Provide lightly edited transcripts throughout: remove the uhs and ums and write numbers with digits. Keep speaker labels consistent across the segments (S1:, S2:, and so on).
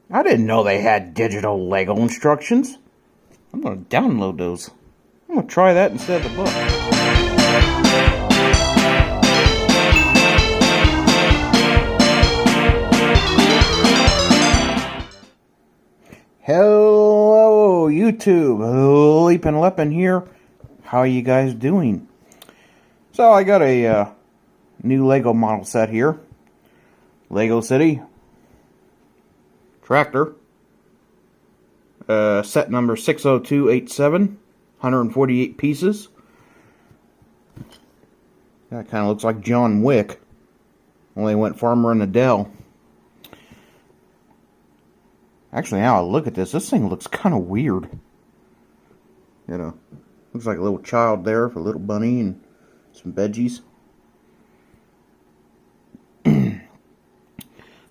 S1: I didn't know they had digital Lego instructions. I'm going to download those. I'm going to try that instead of the book. Hello, YouTube. Leepinlepin here. How are you guys doing? So I got a new Lego model set here. Lego City Tractor. Set number 60287. 148 pieces. That kind of looks like John Wick. Only went farmer in the Dell. Actually, now I look at this thing looks kind of weird. You know, looks like a little child there with a little bunny and some veggies.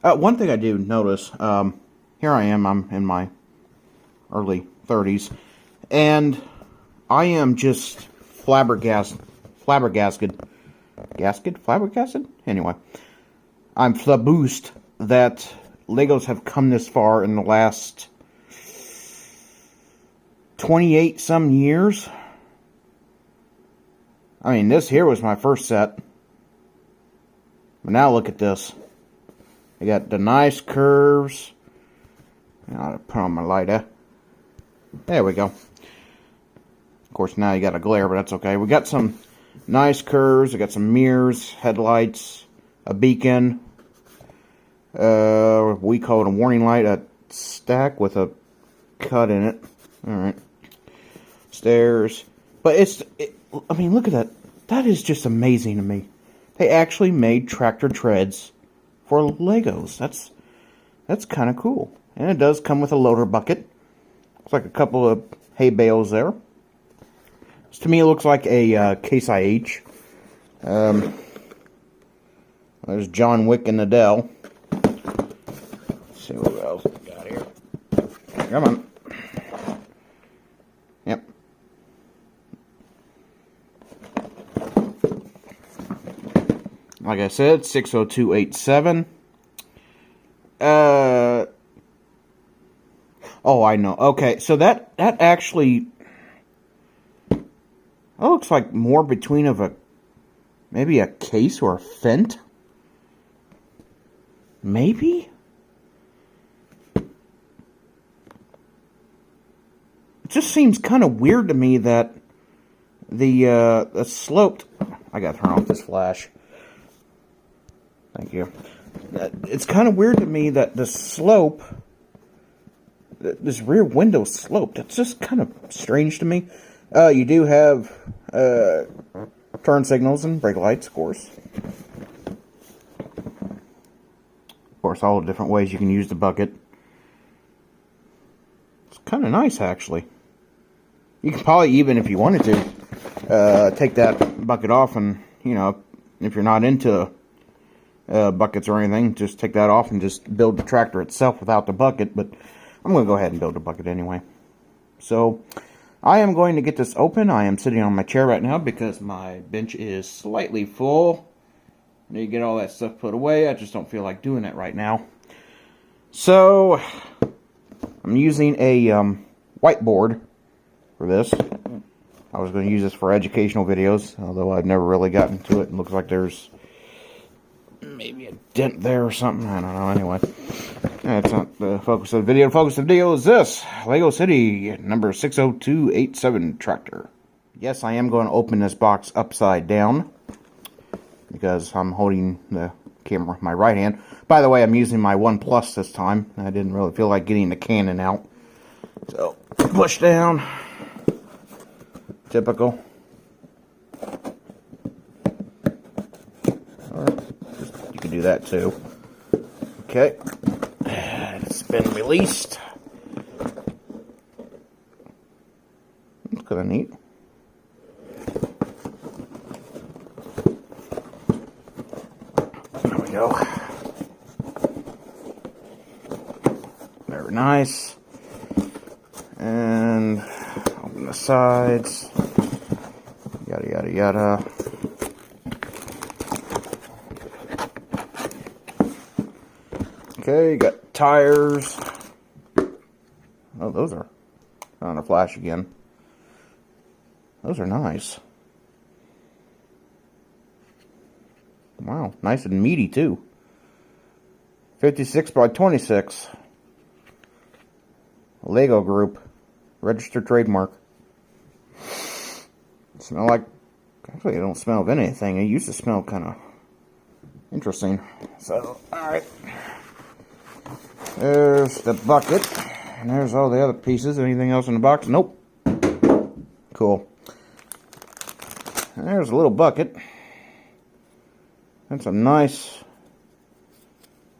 S1: One thing I do notice, here I am, I'm in my early 30s, and I am just flabbergasted. Anyway, I'm flaboosed that Legos have come this far in the last 28 some years. I mean, this here was my first set. But now look at this. I got the nice curves. I'll put on my lighter. There we go. Of course, now you got a glare, but that's okay. We got some nice curves. We got some mirrors, headlights, a beacon. We call it a warning light, a stack with a cut in it. Alright. Stairs. But I mean, look at that. That is just amazing to me. They actually made tractor treads for Legos. That's kind of cool. And it does come with a loader bucket. Looks like a couple of hay bales there. This, to me, it looks like a Case IH. There's John Wick in the Dell. Let's see what else we got here. Come on. Yep. Like I said, 60287. Oh, I know. Okay, so that actually, that looks like more between of maybe a case or a fent. Maybe? It just seems kind of weird to me that the sloped, I gotta turn off this flash. Thank you. It's kind of weird to me that the slope, this rear window sloped. It's just kind of strange to me. You do have turn signals and brake lights, of course. Of course, all the different ways you can use the bucket. It's kind of nice, actually. You can probably, even if you wanted to, take that bucket off and, you know, if you're not into buckets or anything, just take that off and just build the tractor itself without the bucket. But I'm going to go ahead and build a bucket anyway. So I am going to get this open. I am sitting on my chair right now because my bench is slightly full. I need to get all that stuff put away. I just don't feel like doing that right now. So I'm using a whiteboard for this. I was going to use this for educational videos, although I've never really gotten to it. It looks like there's maybe a dent there or something. I don't know. Anyway, that's not the focus of the video. The focus of the video is this Lego City number 60287 tractor. Yes, I am going to open this box upside down because I'm holding the camera with my right hand. By the way, I'm using my OnePlus this time. I didn't really feel like getting the Canon out. So, push down. Typical. You can do that too. Okay. It's been released. That's kind of neat. There we go. Very nice. And open the sides. Yada yada yada. Okay, you got tires. Oh, those are on a flash again. Those are nice. Wow, nice and meaty too. 56 by 26. Lego Group. Registered trademark. Smell like... Actually, I don't smell of anything. It used to smell kind of interesting. So, alright. There's the bucket. And there's all the other pieces. Anything else in the box? Nope. Cool. And there's a little bucket. That's a nice...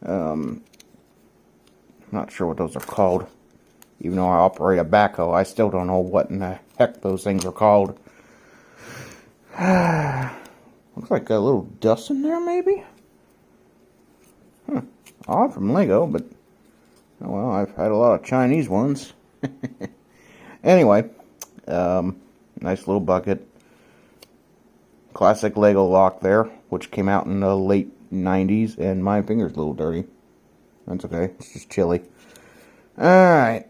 S1: I'm not sure what those are called. Even though I operate a backhoe, I still don't know what in the heck those things are called. Looks like a little dust in there, maybe? Huh. Odd from Lego, but... Oh well, I've had a lot of Chinese ones. Anyway, nice little bucket. Classic Lego lock there, which came out in the late 90s, and my finger's a little dirty. That's okay, it's just chilly. Alright.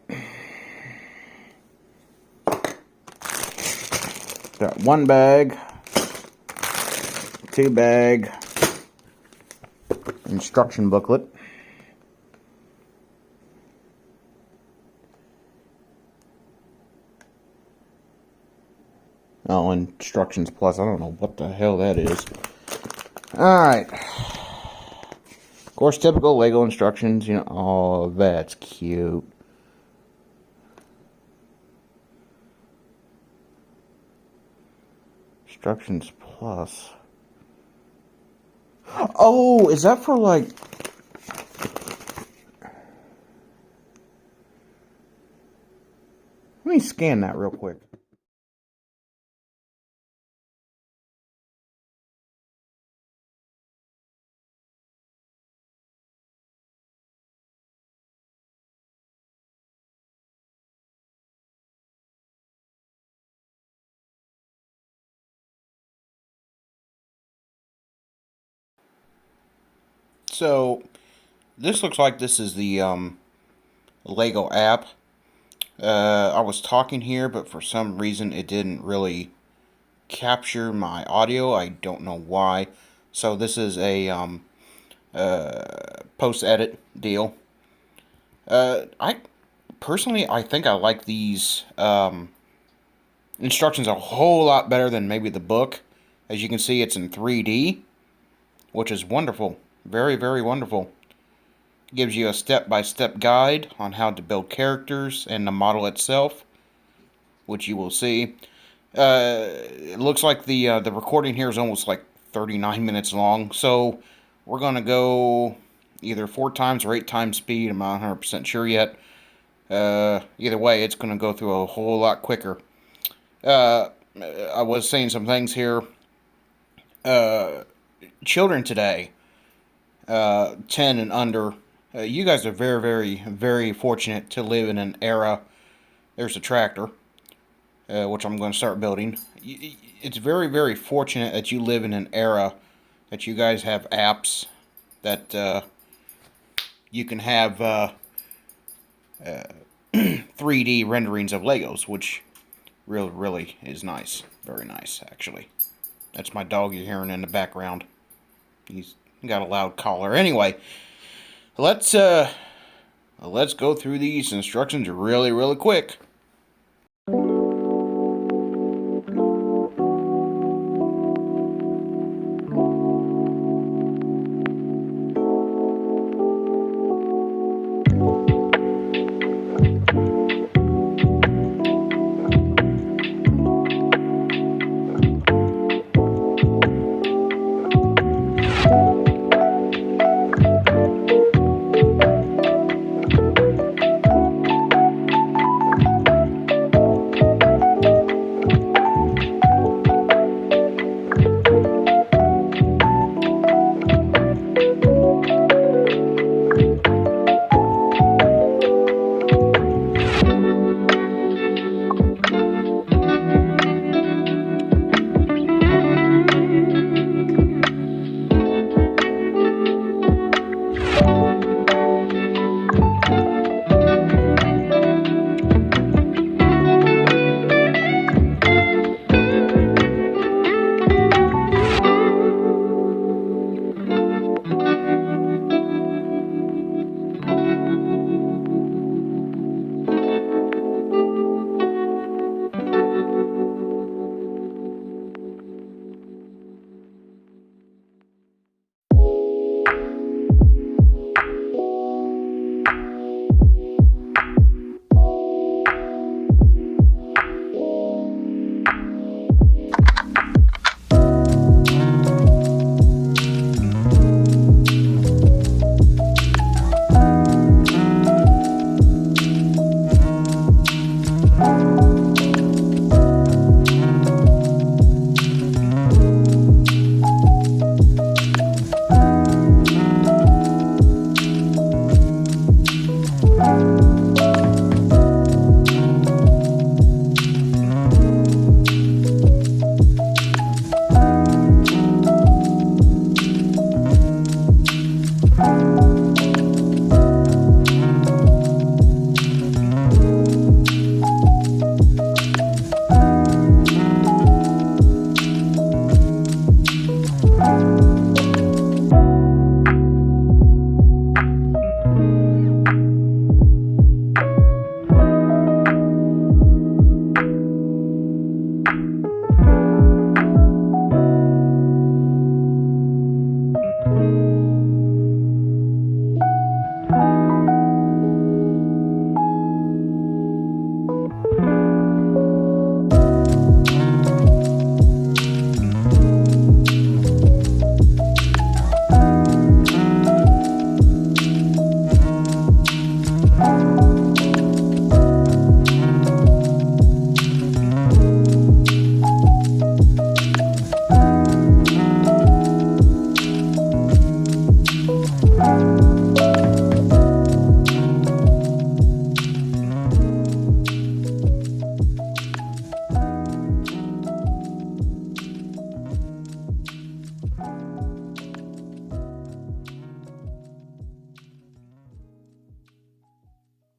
S1: Got one bag, two bag, instruction booklet. Oh, instructions plus, I don't know what the hell that is. Alright. Of course, typical Lego instructions, you know. Oh, that's cute. Instructions plus. Oh, is that for like... Let me scan that real quick. So, this looks like this is the Lego app. I was talking here, but for some reason it didn't really capture my audio. I don't know why. So this is a post-edit deal. I think I like these instructions a whole lot better than maybe the book. As you can see, it's in 3D, which is wonderful. Very, very wonderful. Gives you a step-by-step guide on how to build characters and the model itself, which you will see. It looks like the recording here is almost like 39 minutes long, so we're going to go either 4 times or 8 times speed. I'm not 100% sure yet. Either way, it's going to go through a whole lot quicker. I was saying some things here. Children today, 10 and under, you guys are very, very, very fortunate to live in an era. There's a tractor, which I'm going to start building. It's very, very fortunate that you live in an era that you guys have apps that you can have 3D renderings of Legos, which really, really is nice. Very nice, actually. That's my dog you're hearing in the background. He's got a loud collar. Anyway, let's go through these instructions really, really quick.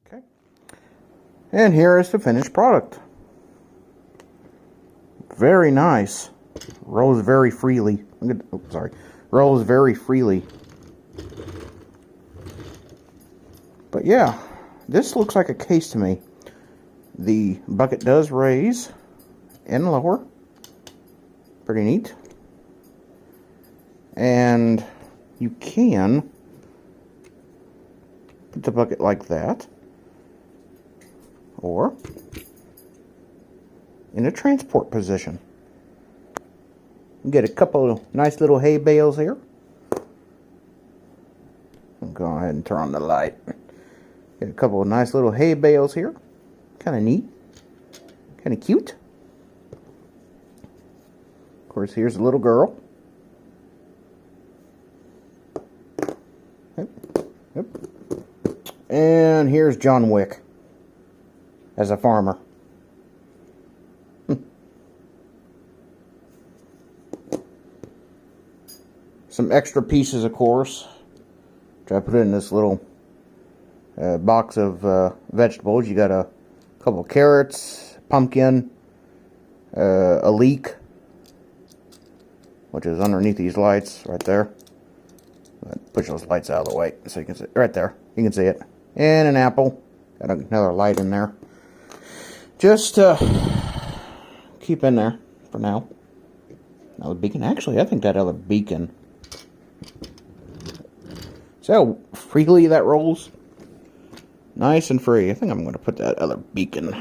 S1: Okay. And here is the finished product. Very nice. Rolls very freely. Oh, sorry. Rolls very freely. But yeah, this looks like a case to me. The bucket does raise and lower. Pretty neat. And you can put the bucket like that, or in a transport position. You get a couple of nice little hay bales here. I'll go ahead and turn on the light. Get a couple of nice little hay bales here. Kind of neat. Kind of cute. Of course, here's a little girl. Yep. Yep. And here's John Wick as a farmer. Some extra pieces, of course, which I put in this little box of vegetables. You got a couple of carrots, pumpkin, a leek, which is underneath these lights right there. Push those lights out of the way so you can see it. Right there. You can see it. And an apple. Got another light in there. Just keep in there for now. Another beacon. Actually, I think that other beacon. See how freely that rolls? Nice and free. I think I'm going to put that other beacon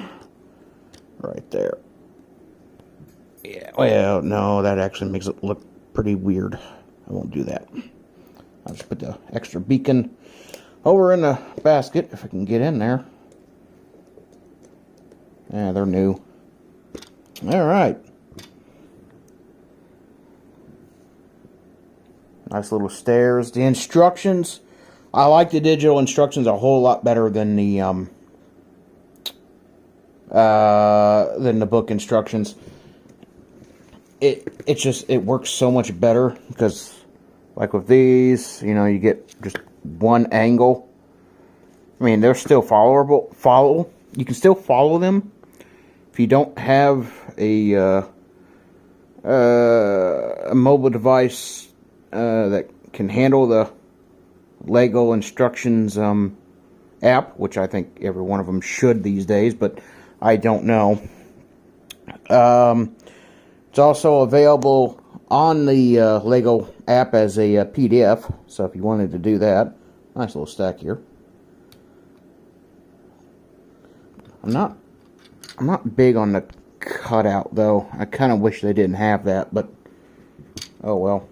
S1: right there. Yeah, well, no, that actually makes it look pretty weird. I won't do that. I'll just put the extra beacon over in the basket, if I can get in there. Yeah, they're new. Alright. Nice little stairs. The instructions, I like the digital instructions a whole lot better than the book instructions. It works so much better because, like with these, you know, you get just one angle. I mean, they're still followable. You can still follow them if you don't have a mobile device that can handle the Lego instructions app, which I think every one of them should these days, but I don't know. It's also available on the Lego app as a PDF, so if you wanted to do that. Nice little stack here. I'm not big on the cutout, though. I kind of wish they didn't have that, but oh well.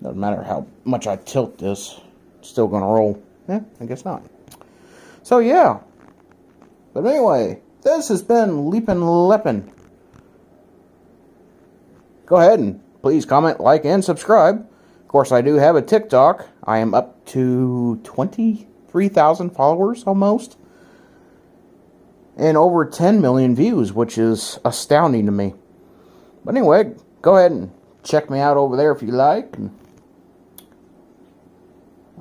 S1: Doesn't matter how much I tilt this, it's still gonna roll. Eh, I guess not. So yeah. But anyway, this has been Leepinlepin. Go ahead and please comment, like, and subscribe. Of course, I do have a TikTok. I am up to 23,000 followers almost. And over 10 million views, which is astounding to me. But anyway, go ahead and check me out over there if you like. And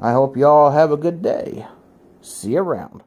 S1: I hope y'all have a good day. See you around.